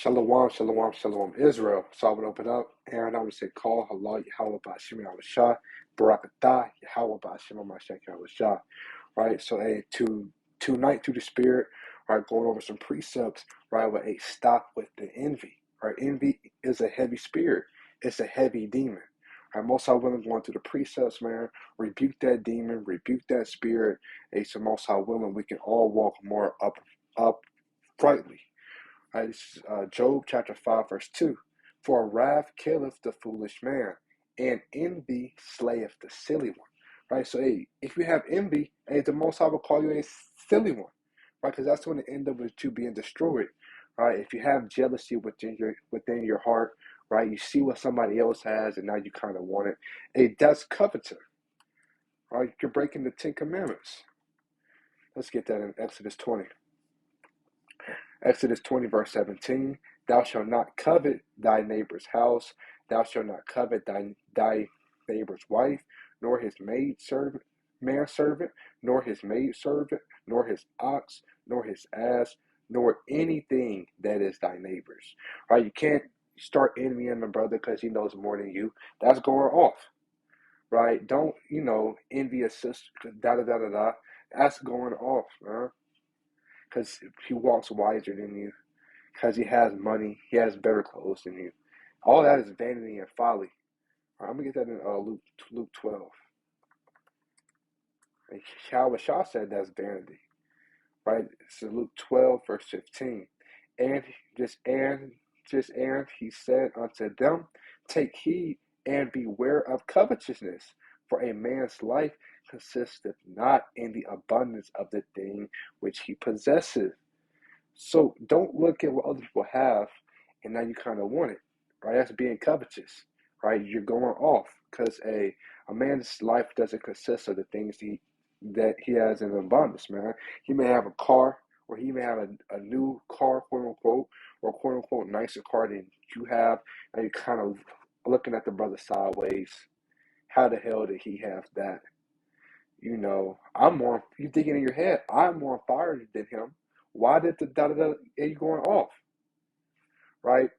Shalom, shalom, shalom, Israel. So I would open up and I would say, Call Allah Yahweh Ba'ashim Yahushua, Barakatah Yahweh Ba'ashim Mashak Yahushua. Right? So, tonight through the Spirit, right, going over some precepts, right, with a stop with the envy. Right? Envy is a heavy spirit, it's a heavy demon. Right? Most High willing, going through the precepts, man, rebuke that demon, rebuke that spirit. So most High willing, we can all walk more uprightly. Right, this is Job chapter 5, verse 2. For wrath killeth the foolish man, and envy slayeth the silly one. Right, so if you have envy, the Most High will call you a silly one. Right, because that's going to end up with you being destroyed. Right, if you have jealousy within your heart, right, you see what somebody else has, and now you kind of want it. That's coveting. Right, you're breaking the 10 Commandments. Let's get that in Exodus 20. Exodus 20, verse 17, Thou shalt not covet thy neighbor's house, thou shalt not covet thy neighbor's wife, nor his manservant, nor his maidservant, nor his ox, nor his ass, nor anything that is thy neighbor's. Right? You can't start envying the brother because he knows more than you. That's going off. Right? Don't, envy a sister, da-da-da-da-da. That's going off, man. Because he walks wiser than you, because he has money, he has better clothes than you. All that is vanity and folly. Right, I'm going to get that in Luke 12. And Shah said that's vanity. Right? It's Luke 12, verse 15. And he said unto them, Take heed and beware of covetousness, for a man's life consisteth not in the abundance of the thing which he possesseth. So don't look at what other people have and now you kind of want it, right? That's being covetous, right? You're going off because a man's life doesn't consist of the things that he has in abundance, man. He may have a car, or he may have a new car, quote unquote, or quote unquote nicer car than you have, and you're kind of looking at the brother sideways. How the hell did he have that? You thinking in your head, I'm more on fire than him. Why did the da-da-da, are you going off? Right?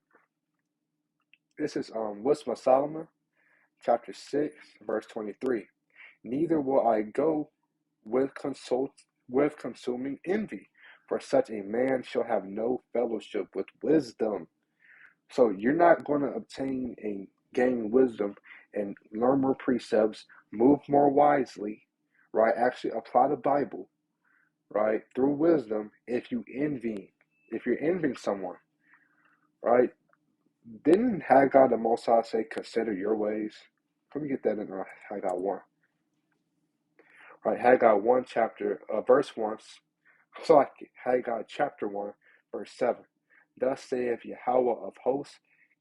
This is Wisdom of Solomon, chapter 6, verse 23. Neither will I go with consuming envy, for such a man shall have no fellowship with wisdom. So you're not going to obtain and gain wisdom and learn more precepts, move more wisely, right? Actually apply the Bible, right? Through wisdom, if you're envying someone, right? Didn't Haggai the Most High say, consider your ways? Let me get that in Haggai 1. Right, Haggai 1 verse 1. So like Haggai chapter 1, verse 7. Thus saith Yahweh of hosts,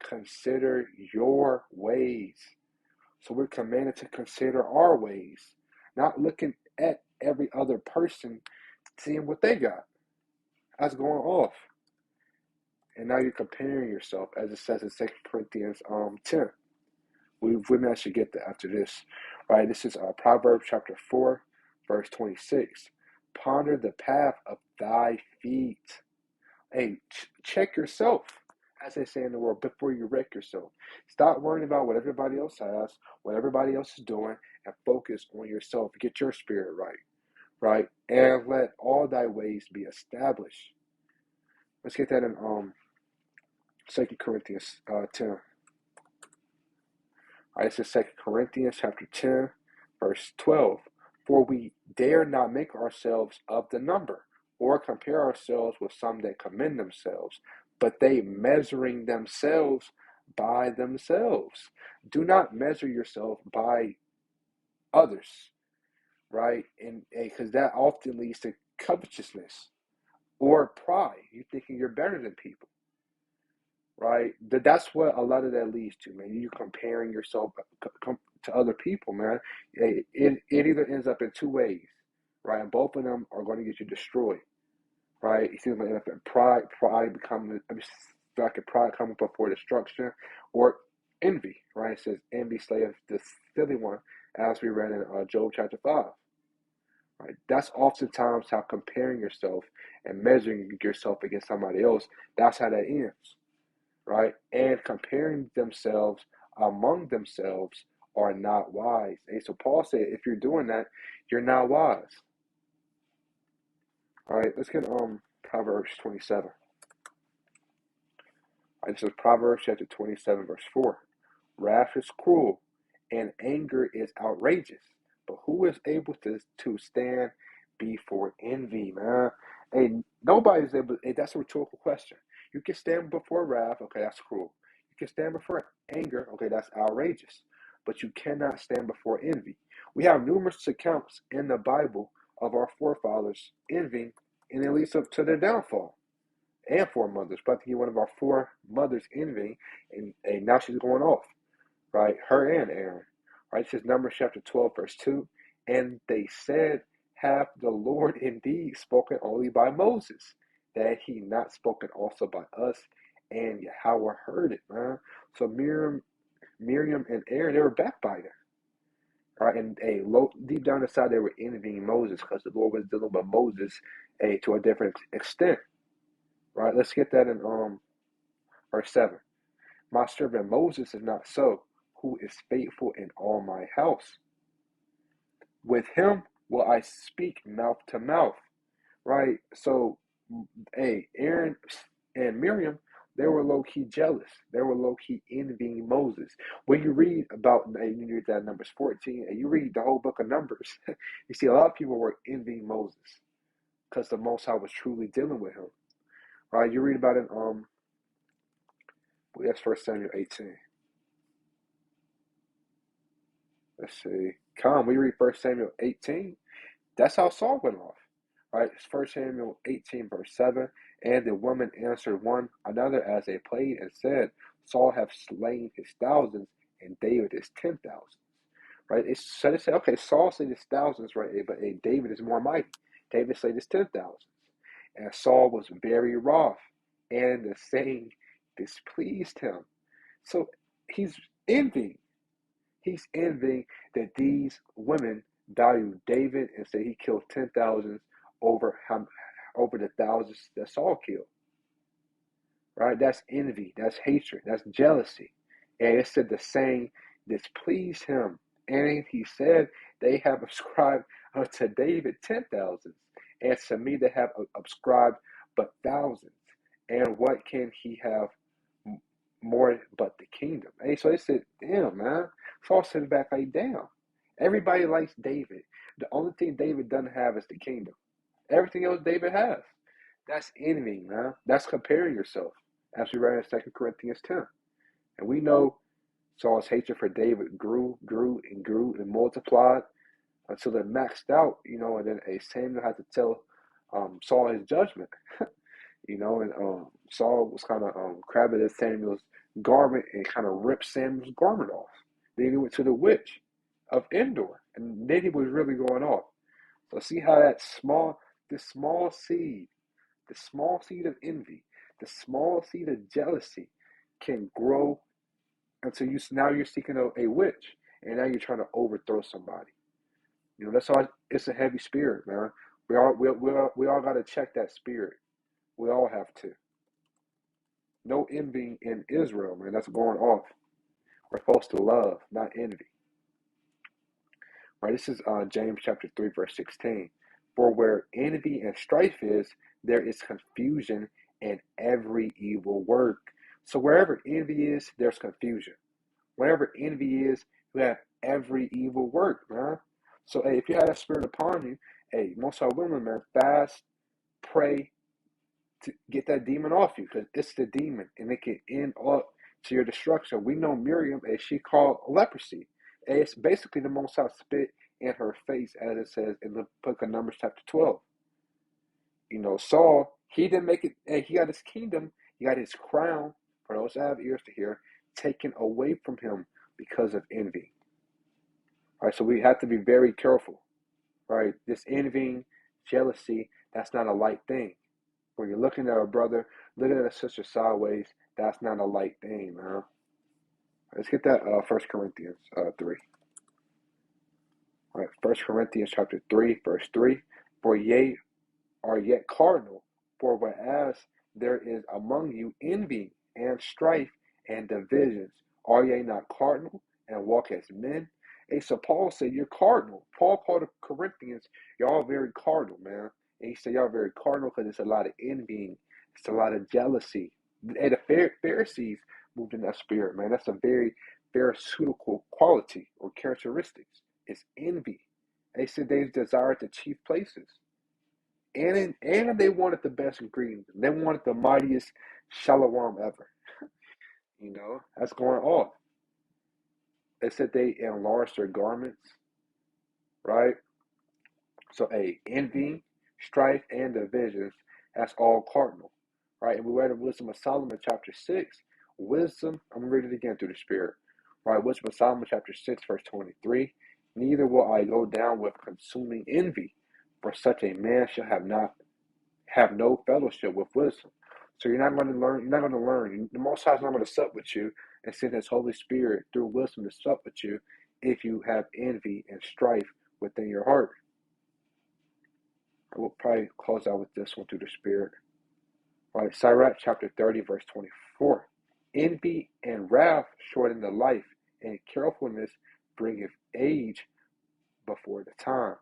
consider your ways. So we're commanded to consider our ways, not looking at every other person, seeing what they got. That's going off. And now you're comparing yourself, as it says in 2 Corinthians 10. We may should get that after this. Right, this is Proverbs chapter 4, verse 26. Ponder the path of thy feet. Hey, check yourself, as they say in the world, before you wreck yourself. Stop worrying about what everybody else has, what everybody else is doing, and focus on yourself. Get your spirit right? And let all thy ways be established. Let's get that in 2 Corinthians 10. All right, this is 2 Corinthians chapter 10, verse 12. For we dare not make ourselves of the number, or compare ourselves with some that commend themselves, but they measuring themselves by themselves. Do not measure yourself by others, right? And because that often leads to covetousness or pride. You thinking you're better than people, right? That's what a lot of that leads to, man. You comparing yourself to other people, man. It either ends up in two ways, right? And both of them are going to get you destroyed, right? It's either going to end up in pride coming before destruction, or envy, right? It says envy slayeth the silly one, as we read in Job chapter 5. Right? That's oftentimes how comparing yourself and measuring yourself against somebody else, that's how that ends. right? And comparing themselves among themselves are not wise. And so Paul said, if you're doing that, you're not wise. All right, let's get Proverbs 27. All right, this is Proverbs chapter 27, verse 4. Wrath is cruel, and anger is outrageous. But who is able to stand before envy, man? Hey, nobody's able. Hey, that's a rhetorical question. You can stand before wrath. Okay, that's cruel. You can stand before anger. Okay, that's outrageous. But you cannot stand before envy. We have numerous accounts in the Bible of our forefathers envying, and it leads up to their downfall. And foremothers, but I think one of our foremothers envying, and now she's going off, right? Her and Aaron, right? It says Numbers chapter 12, verse 2. And they said, have the Lord indeed spoken only by Moses, that he not spoken also by us? And Yahweh heard it, man. So Miriam and Aaron, they were backbiting, right? And deep down inside, they were envying Moses because the Lord was dealing with Moses to a different extent, right? Let's get that in verse 7. My servant Moses is not so, who is faithful in all my house. With him will I speak mouth to mouth. Right? So, Aaron and Miriam, they were low-key jealous. They were low-key envying Moses. When you read about, you read that Numbers 14, and you read the whole book of Numbers, you see a lot of people were envying Moses because the Most High was truly dealing with him. Right? You read about it, that's 1 Samuel 18. Let's see. We read 1 Samuel 18. That's how Saul went off. Right? It's 1 Samuel 18, verse 7. And the woman answered one another as they played and said, Saul hath slain his thousands, and David his 10,000. Right? So they said, okay, Saul slayed his thousands, right? But David is more mighty. David slayed his 10,000. And Saul was very wroth, and the saying displeased him. So he's envying. He's envying that these women value David and say he killed 10,000 over the thousands that Saul killed. Right? That's envy. That's hatred. That's jealousy. And it said the saying displeased him. And he said, they have ascribed to David 10,000, and to me they have ascribed but thousands. And what can he have more but the kingdom? Hey, so they said, damn, man. Saul sitting back like, damn. Everybody likes David. The only thing David doesn't have is the kingdom. Everything else David has. That's envy, man. That's comparing yourself. As we read in 2 Corinthians 10. And we know Saul's hatred for David grew and multiplied until it maxed out, and then Samuel had to tell Saul his judgment. And Saul was kind of grabbing at Samuel's garment and kind of ripped Samuel's garment off. Then he went to the witch of Endor, and then he was really going off. So see how this small seed, the small seed of envy, the small seed of jealousy can grow until now you're seeking a witch, and now you're trying to overthrow somebody. That's all. It's a heavy spirit, man. We all got to check that spirit. We all have to. No envy in Israel, man. That's going off. We're supposed to love, not envy. Right? This is James chapter 3, verse 16. For where envy and strife is, there is confusion and every evil work. So wherever envy is, there's confusion. Wherever envy is, you have every evil work, man. So hey, if you have that spirit upon you, hey, most of our women, man, fast, pray to get that demon off you, because it's the demon, and it can end up to your destruction. We know Miriam, as she called leprosy. And it's basically the Most High spit in her face, as it says in the book of Numbers chapter 12. Saul, he didn't make it, and he got his kingdom, he got his crown, for those that have ears to hear, taken away from him because of envy. All right, so we have to be very careful. Right? This envying, jealousy, that's not a light thing. When you're looking at a brother, looking at a sister sideways, that's not a light thing, man. Let's get that 1 Corinthians 3. All right, 1 Corinthians chapter 3, verse 3. For ye are yet carnal, for whereas there is among you envy and strife and divisions. Are ye not cardinal and walk as men? Hey, so Paul said you're cardinal. Paul called the Corinthians, y'all very cardinal, man. And he said y'all very cardinal because it's a lot of envying, it's a lot of jealousy. And the Pharisees moved in that spirit, man. That's a very pharisaical quality or characteristics. It's envy. They said they desired the chief places. And they wanted the best ingredients. They wanted the mightiest shalom ever. That's going off. They said they enlarged their garments, right? So, envy, strife, and divisions, that's all cardinal, right? And we read in Wisdom of Solomon, chapter 6. Wisdom, I'm going to read it again through the Spirit, right? Wisdom of Solomon, chapter 6, verse 23. Neither will I go down with consuming envy, for such a man shall have no fellowship with wisdom. So you're not going to learn. You're not going to learn. The Most High is not going to sup with you and send His Holy Spirit through wisdom to sup with you if you have envy and strife within your heart. I will probably close out with this one through the Spirit. All right, Sirach chapter 30, verse 24. Envy and wrath shorten the life, and carefulness bringeth age before the time.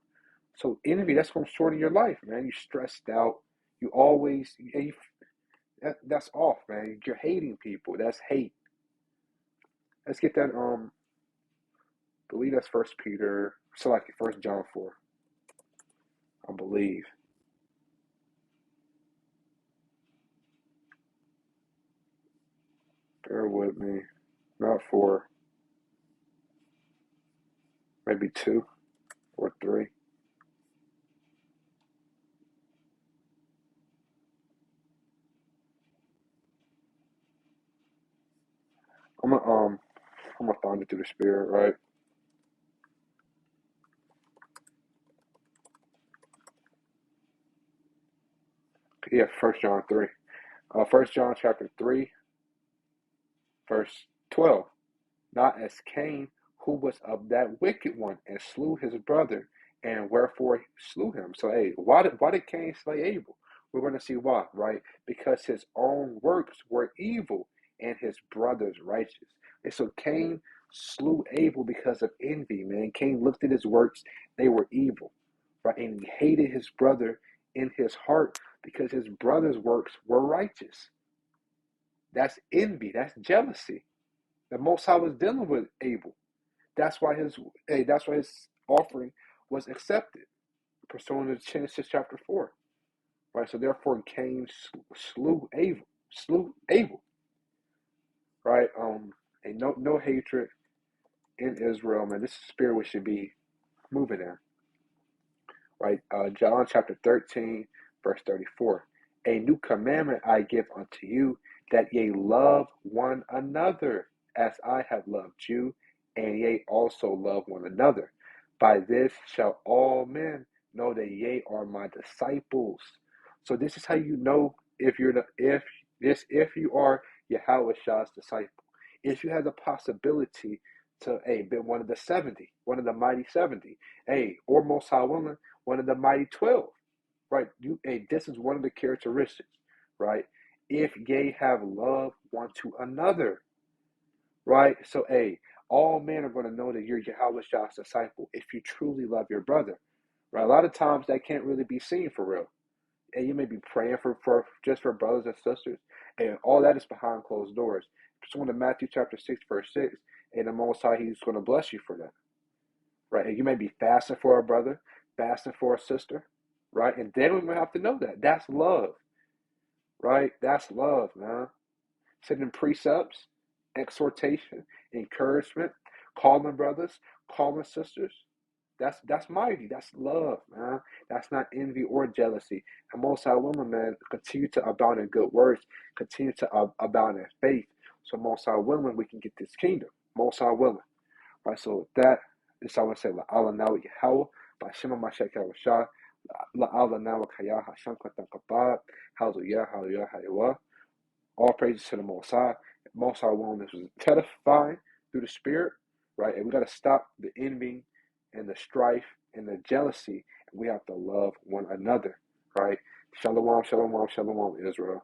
So envy, that's going to shorten your life, man. You're stressed out. You always, that's off, man. You're hating people. That's hate. Let's get that. I believe that's First Peter. So like First John 4. I believe. Bear with me. Not 4. Maybe 2 or 3. I'm gonna find it through the Spirit, right? Yeah, First John 3. First John chapter 3, verse 12. Not as Cain, who was of that wicked one, and slew his brother, and wherefore he slew him. So, why did Cain slay Abel? We're going to see why, right? Because his own works were evil, and his brother's righteous. And so Cain slew Abel because of envy, man. Cain looked at his works; they were evil, right? And he hated his brother in his heart because his brother's works were righteous. That's envy. That's jealousy. The Most High was dealing with Abel. That's why his offering was accepted, pursuant to Genesis chapter 4. Right? So therefore Cain slew Abel. Right? And no hatred in Israel, man. This is the spirit we should be moving in. Right? John chapter 13, verse 34. A new commandment I give unto you, that ye love one another as I have loved you, and ye also love one another. By this shall all men know that ye are my disciples. So this is how you know if you are Yahweh Shah's disciple. If you have the possibility to be one of the 70, one of the mighty 70, or most high woman, one of the mighty 12, right? This is one of the characteristics, right? If ye have love one to another, right? So, all men are going to know that you're Yahweh Shah's disciple if you truly love your brother, right? A lot of times that can't really be seen for real. And you may be praying for just for brothers and sisters, and all that is behind closed doors. Pursuant to Matthew chapter 6, verse 6, and the Most High, He's going to bless you for that, right? And you may be fasting for a brother, fasting for a sister, right? And then we have to know that. That's love, right? That's love, man. Sending precepts, exhortation, encouragement, calling brothers, calling sisters. That's mighty. That's love, man. That's not envy or jealousy. And most High women, man, continue to abound in good works, continue to abound in faith. So most High women, we can get this kingdom. Most High women. Right, so with that, this I would say, La'ala Nawa Yahweh, Bashima Mashak Yahweh, La'ala Nawa Kaya Hashem Katakabad, Hallelujah, Hallelujah. All praises to the Most High. Most High woman, this was edifying through the Spirit, right? And we got to stop the envy and the strife and the jealousy. And we have to love one another, right? Shalom, shalom, shalom, Israel.